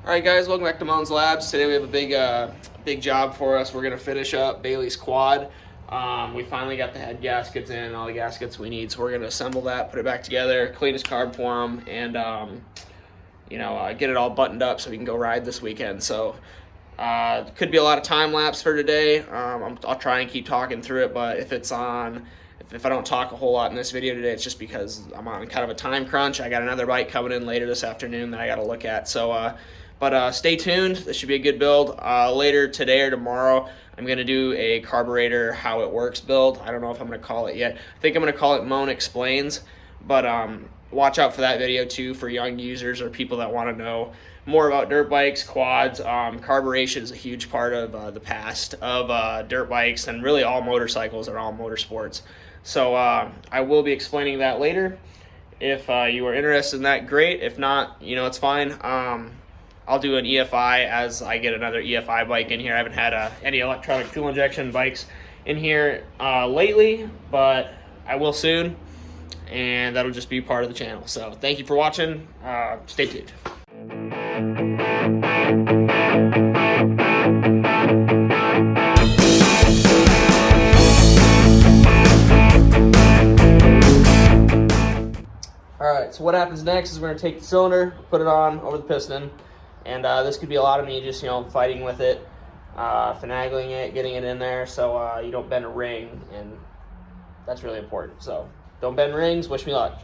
All right, guys, welcome back to Mounds Labs. Today we have a big job for us. We're gonna finish up Bailey's quad. We finally got the head gaskets in, all the gaskets we need. So we're gonna assemble that, put it back together, clean his carb for him, and get it all buttoned up so we can go ride this weekend. So could be a lot of time lapse for today. I'll try and keep talking through it, but if I don't talk a whole lot in this video today, it's just because I'm on kind of a time crunch. I got another bike coming in later this afternoon that I got to look at. So, but stay tuned. This should be a good build. Later today or tomorrow, I'm going to do a carburetor how it works build. I don't know if I'm going to call it yet. I think I'm going to call it Moan Explains. But watch out for that video too for young users or people that want to know more about dirt bikes, quads. Carburation is a huge part of the past of dirt bikes and really all motorcycles or all motorsports. So I will be explaining that later. If you are interested in that, great. If not, it's fine. I'll do an EFI as I get another EFI bike in here. I haven't had any electronic fuel injection bikes in here lately, but I will soon, and that'll just be part of the channel. So thank you for watching. Stay tuned. Alright, so what happens next is we're going to take the cylinder, put it on over the piston, and this could be a lot of me just, fighting with it, finagling it, getting it in there so you don't bend a ring, and that's really important. So don't bend rings, wish me luck.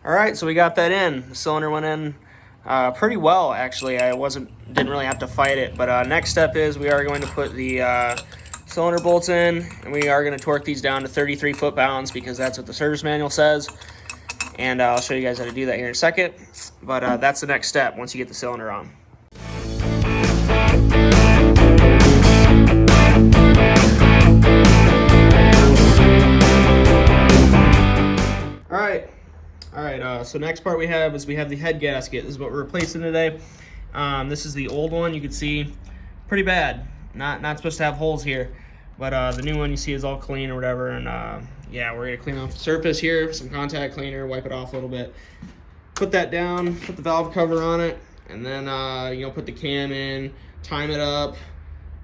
Alright, so we got that in. The cylinder went in pretty well, actually. Didn't really have to fight it. But next step is we are going to put the cylinder bolts in, and we are going to torque these down to 33 foot-pounds because that's what the service manual says. And I'll show you guys how to do that here in a second. But that's the next step once you get the cylinder on. Alright, so next part we have the head gasket. This is what we're replacing today. This is the old one. You can see pretty bad. Not supposed to have holes here, but the new one you see is all clean or whatever. And yeah, we're gonna clean off the surface here, some contact cleaner, wipe it off a little bit, put that down, put the valve cover on it, and then put the cam in, time it up,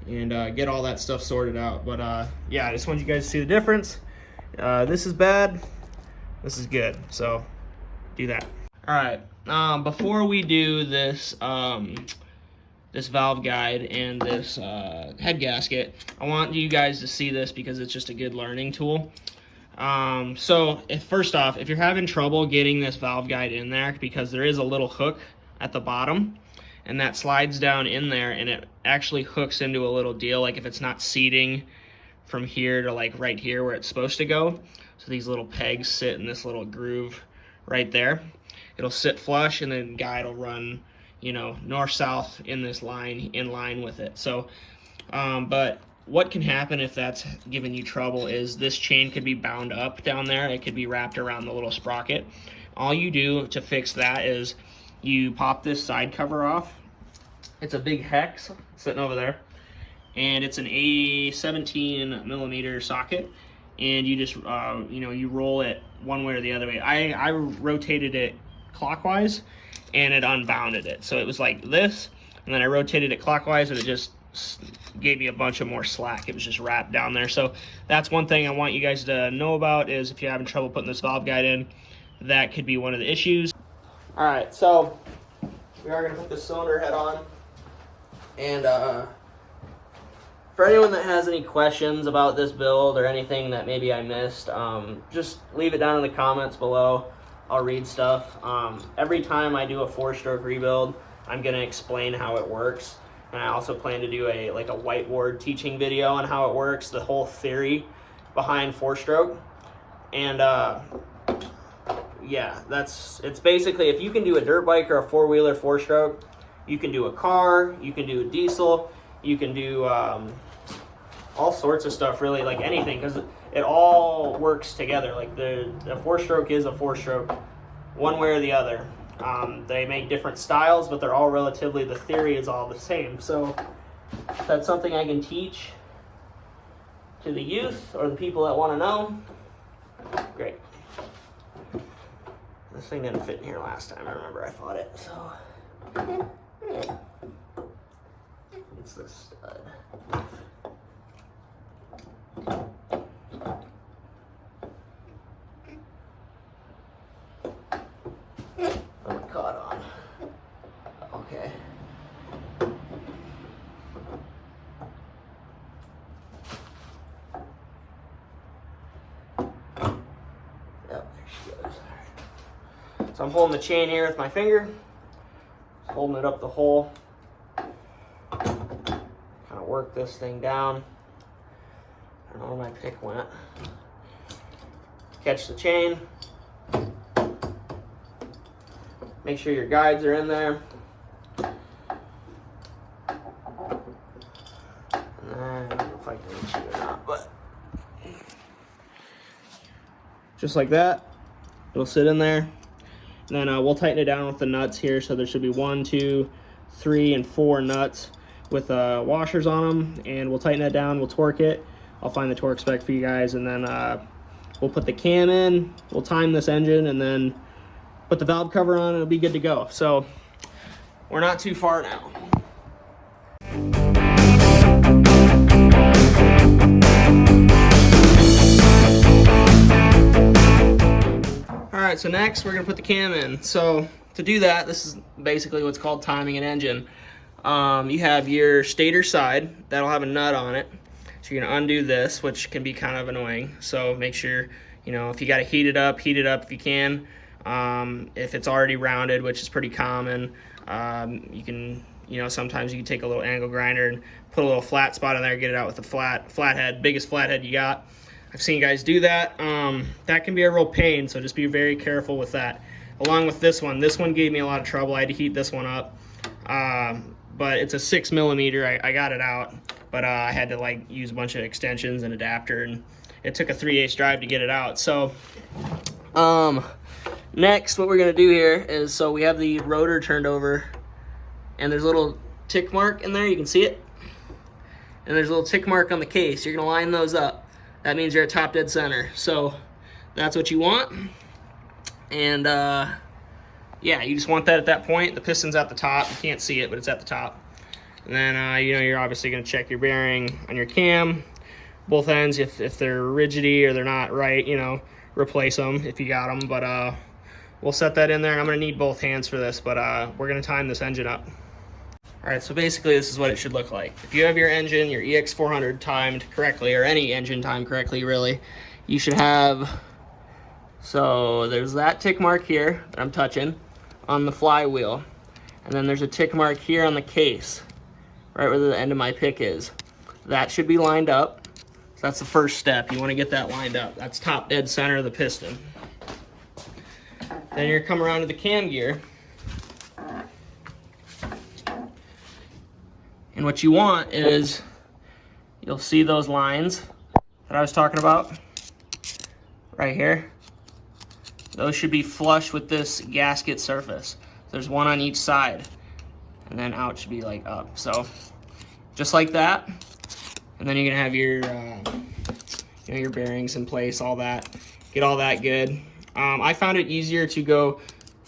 and get all that stuff sorted out. But yeah, I just want you guys to see the difference. This is bad. This is good. So do that. All right. Before we do this this valve guide and this head gasket, I want you guys to see this because it's just a good learning tool. So first off, if you're having trouble getting this valve guide in there, because there is a little hook at the bottom, and that slides down in there, and it actually hooks into a little deal, like if it's not seating from here to like right here where it's supposed to go. So these little pegs sit in this little groove right there. It'll sit flush, and then the guide will run, north-south in this line, in line with it. So, but what can happen if that's giving you trouble is this chain could be bound up down there. It could be wrapped around the little sprocket. All you do to fix that is you pop this side cover off. It's a big hex sitting over there, and it's an 17 millimeter socket. And you just, you roll it one way or the other way. I rotated it clockwise, and it unbounded it. So it was like this, and then I rotated it clockwise, and it just gave me a bunch of more slack. It was just wrapped down there. So that's one thing I want you guys to know about, is if you're having trouble putting this valve guide in, that could be one of the issues. All right, so we are going to put the cylinder head on, and for anyone that has any questions about this build or anything that maybe I missed, just leave it down in the comments below. I'll read stuff. Every time I do a 4-stroke rebuild, I'm going to explain how it works. And I also plan to do a whiteboard teaching video on how it works, the whole theory behind 4-stroke. And yeah, it's basically, if you can do a dirt bike or a four-wheeler, four-stroke, you can do a car, you can do a diesel, you can do all sorts of stuff, really, like anything, because it all works together. Like the four-stroke is a four-stroke, one way or the other. They make different styles, but they're all relatively, the theory is all the same. So if that's something I can teach to the youth or the people that want to know, great. This thing didn't fit in here last time. I remember I fought it, so it's the stud. Oh, it caught on. Okay. Yep, there she goes. So I'm holding the chain here with my finger, just holding it up the hole. Kind of work this thing down. I don't know where my pick went. Catch the chain. Make sure your guides are in there. And I don't know if I can reach it or not, but just like that, it'll sit in there. And then we'll tighten it down with the nuts here. So there should be 1, 2, 3, and 4 nuts with washers on them. And we'll tighten that down, we'll torque it. I'll find the torque spec for you guys, and then we'll put the cam in, we'll time this engine, and then put the valve cover on, and it'll be good to go. So we're not too far now. All right, so next we're gonna put the cam in. So to do that, this is basically what's called timing an engine. You have your stator side, that'll have a nut on it. So you're gonna undo this, which can be kind of annoying. So make sure, you know, if you gotta heat it up if you can. If it's already rounded, which is pretty common, you can, you know, sometimes you can take a little angle grinder and put a little flat spot in there, get it out with the flathead, biggest flathead you got. I've seen guys do that. That can be a real pain, so just be very careful with that. Along with this one gave me a lot of trouble. I had to heat this one up, but it's a 6mm. I got it out, but I had to like use a bunch of extensions and adapter, and it took a 3/8 drive to get it out. So next what we're gonna do here is, so we have the rotor turned over, and there's a little tick mark in there, you can see it, and there's a little tick mark on the case. You're gonna line those up. That means you're at top dead center. So that's what you want. And yeah, you just want that at that point. The piston's at the top. You can't see it, but it's at the top. And then you know, you're obviously gonna check your bearing on your cam, both ends. If they're rigidy or they're not right, you know, replace them if you got them. But we'll set that in there, and I'm gonna need both hands for this, but we're gonna time this engine up. All right, so basically this is what it should look like. If you have your engine, your EX400 timed correctly, or any engine timed correctly really, you should have, so there's that tick mark here that I'm touching on the flywheel. And then there's a tick mark here on the case, right where the end of my pick is. That should be lined up. So that's the first step. You wanna get that lined up. That's top dead center of the piston. Then you're coming around to the cam gear. And what you want is, you'll see those lines that I was talking about right here. Those should be flush with this gasket surface. There's one on each side, and then out should be like up. So just like that. And then you're gonna have your, you know, your bearings in place, all that. Get all that good. I found it easier to go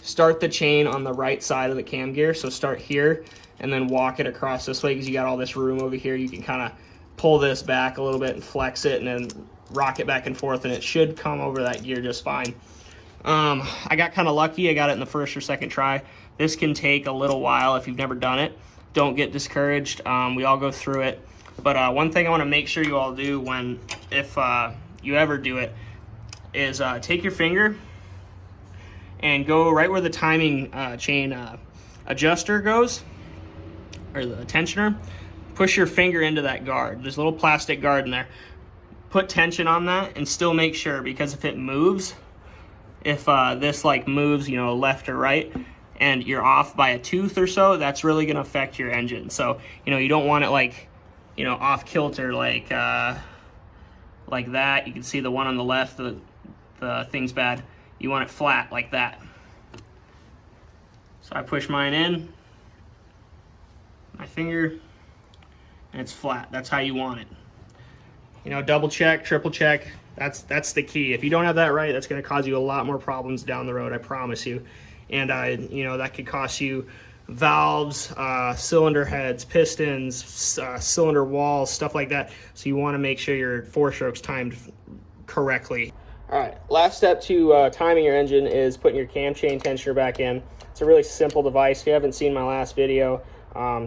start the chain on the right side of the cam gear. So start here and then walk it across this way, because you got all this room over here. You can kind of pull this back a little bit and flex it, and then rock it back and forth, and it should come over that gear just fine. I got kind of lucky. I got it in the first or second try. This can take a little while if you've never done it. Don't get discouraged. We all go through it. But one thing I want to make sure you all do if you ever do it is take your finger and go right where the timing chain adjuster goes, or the tensioner. Push your finger into that guard. There's a little plastic guard in there. Put tension on that and still make sure, because if it moves if this like moves, you know, left or right, and you're off by a tooth or so, that's really going to affect your engine. So, you know, you don't want it like, you know, off kilter like that. You can see the one on the left, the thing's bad. You want it flat like that. So I push mine in, my finger, and it's flat. That's how you want it. You know, double check, triple check. That's the key. If you don't have that right, that's going to cause you a lot more problems down the road, I promise you. And you know, that could cost you valves, cylinder heads, pistons, cylinder walls, stuff like that. So you want to make sure your 4-stroke's timed correctly. All right, last step to timing your engine is putting your cam chain tensioner back in. It's a really simple device. If you haven't seen my last video,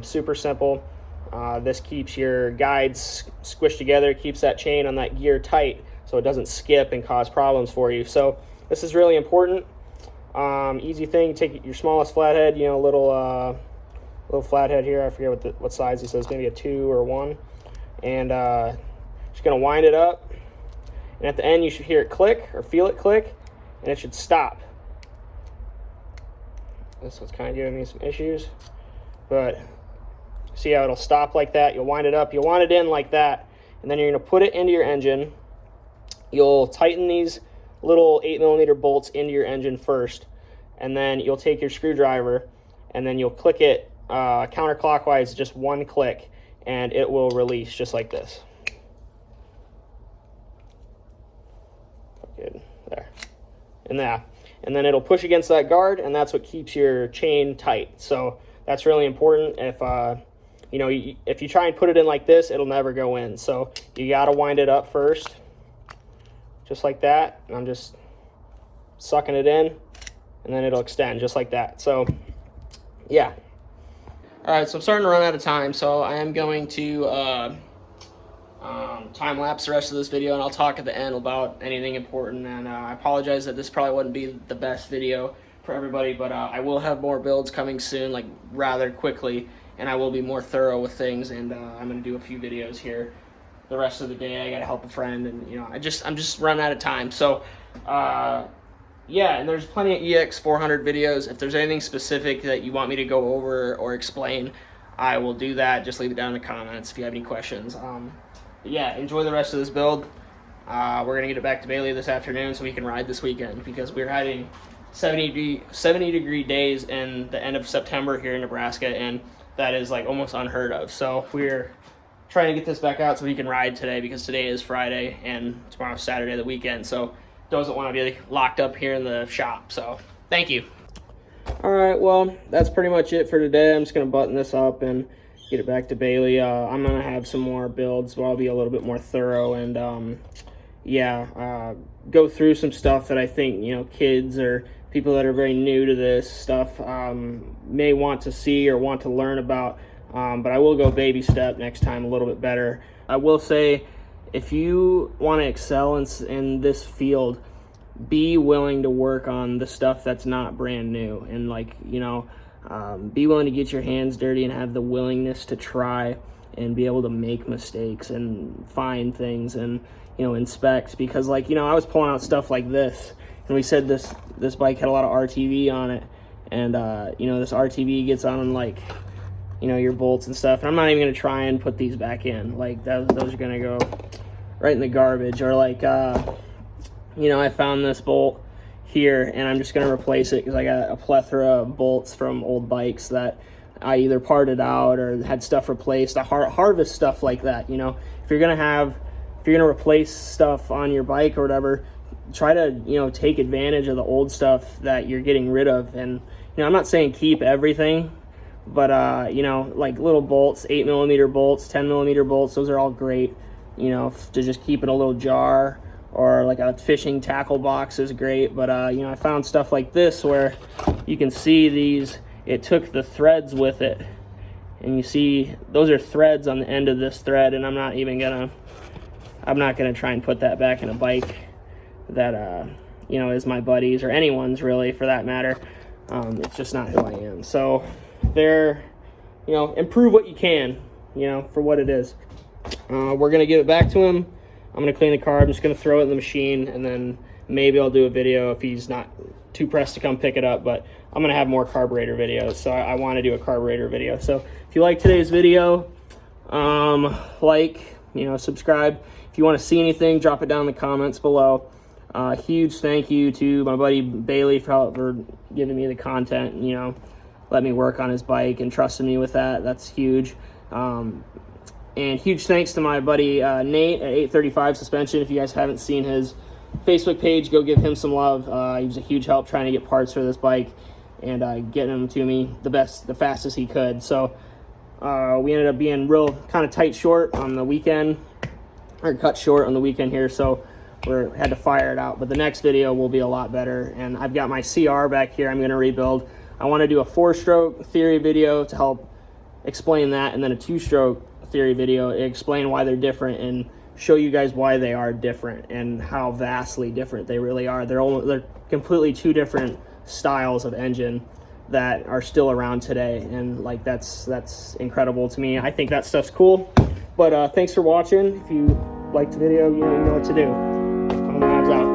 super simple. This keeps your guides squished together, keeps that chain on that gear tight so it doesn't skip and cause problems for you. So this is really important. Easy thing, take your smallest flathead, you know, little flathead here. I forget what size this is, maybe a 2 or 1. And just gonna wind it up. And at the end, you should hear it click or feel it click, and it should stop. This one's kind of giving me some issues, but see how it'll stop like that? You'll wind it up, you'll want it in like that, and then you're gonna put it into your engine. You'll tighten these little 8mm bolts into your engine first, and then you'll take your screwdriver and then you'll click it counterclockwise, just one click, and it will release just like this. Good, there, and that. And then it'll push against that guard, and that's what keeps your chain tight. So that's really important. If you know, if you try and put it in like this, it'll never go in. So you got to wind it up first, just like that. And I'm just sucking it in, and then it'll extend just like that. So yeah. All right, so I'm starting to run out of time, so I am going to time lapse the rest of this video, and I'll talk at the end about anything important. And I apologize that this probably wouldn't be the best video for everybody, but I will have more builds coming soon, like rather quickly, and I will be more thorough with things. And I'm going to do a few videos here the rest of the day. I got to help a friend, and you know, I'm just running out of time. So yeah, and there's plenty of EX400 videos. If there's anything specific that you want me to go over or explain, I will do that. Just leave it down in the comments if you have any questions. Yeah, enjoy the rest of this build. We're going to get it back to Bailey this afternoon so we can ride this weekend, because we're having 70 degree days in the end of September here in Nebraska, and that is like almost unheard of. So we're trying to get this back out so we can ride today, because today is Friday and tomorrow's Saturday, the weekend. So doesn't want to be like locked up here in the shop. So thank you. All right, well, that's pretty much it for today. I'm just going to button this up and get it back to Bailey. I'm going to have some more builds where I'll be a little bit more thorough and, yeah, go through some stuff that I think, you know, kids or people that are very new to this stuff may want to see or want to learn about. But I will go baby step next time a little bit better. I will say, if you want to excel in this field, be willing to work on the stuff that's not brand new, and like, you know, be willing to get your hands dirty and have the willingness to try and be able to make mistakes and find things and, you know, inspect. Because like, you know, I was pulling out stuff like this, and we said this bike had a lot of RTV on it, and you know, this RTV gets on like, you know, your bolts and stuff, and I'm not even going to try and put these back in. Like those are going to go right in the garbage. Or like you know, I found this bolt here, and I'm just going to replace it because I got a plethora of bolts from old bikes that I either parted out or had stuff replaced. I harvest stuff like that. You know, if you're going to replace stuff on your bike or whatever, try to, you know, take advantage of the old stuff that you're getting rid of. And, you know, I'm not saying keep everything, but, you know, like little bolts, 8mm bolts, 10mm bolts, those are all great, you know, to just keep in a little jar. Or like a fishing tackle box is great. But, you know, I found stuff like this where you can see these, it took the threads with it. And you see, those are threads on the end of this thread, and I'm not gonna try and put that back in a bike that, you know, is my buddy's or anyone's really, for that matter. It's just not who I am. So you know, improve what you can, you know, for what it is. We're gonna give it back to him. I'm going to clean the car. I'm just going to throw it in the machine and then maybe I'll do a video if he's not too pressed to come pick it up, but I'm gonna have more carburetor videos, so I want to do a carburetor video. So if you like today's video, subscribe. If you want to see anything, drop it down in the comments below. Huge thank you to my buddy Bailey for giving me the content, let me work on his bike and trusting me with that. That's huge. And huge thanks to my buddy Nate at 835 Suspension. If you guys haven't seen his Facebook page, go give him some love. He was a huge help trying to get parts for this bike and getting them to me the fastest he could. So we ended up being real kind of tight short on the weekend, or cut short on the weekend here, so we had to fire it out. But the next video will be a lot better, and I've got my CR back here I'm going to rebuild. I want to do a 4-stroke theory video to help explain that, and then a 2-stroke theory video to explain why they're different and show you guys why they are different and how vastly different they really are. They're completely two different styles of engine that are still around today, and like that's incredible to me. I think that stuff's cool. But thanks for watching. If you liked the video, you know what to do. Labs out.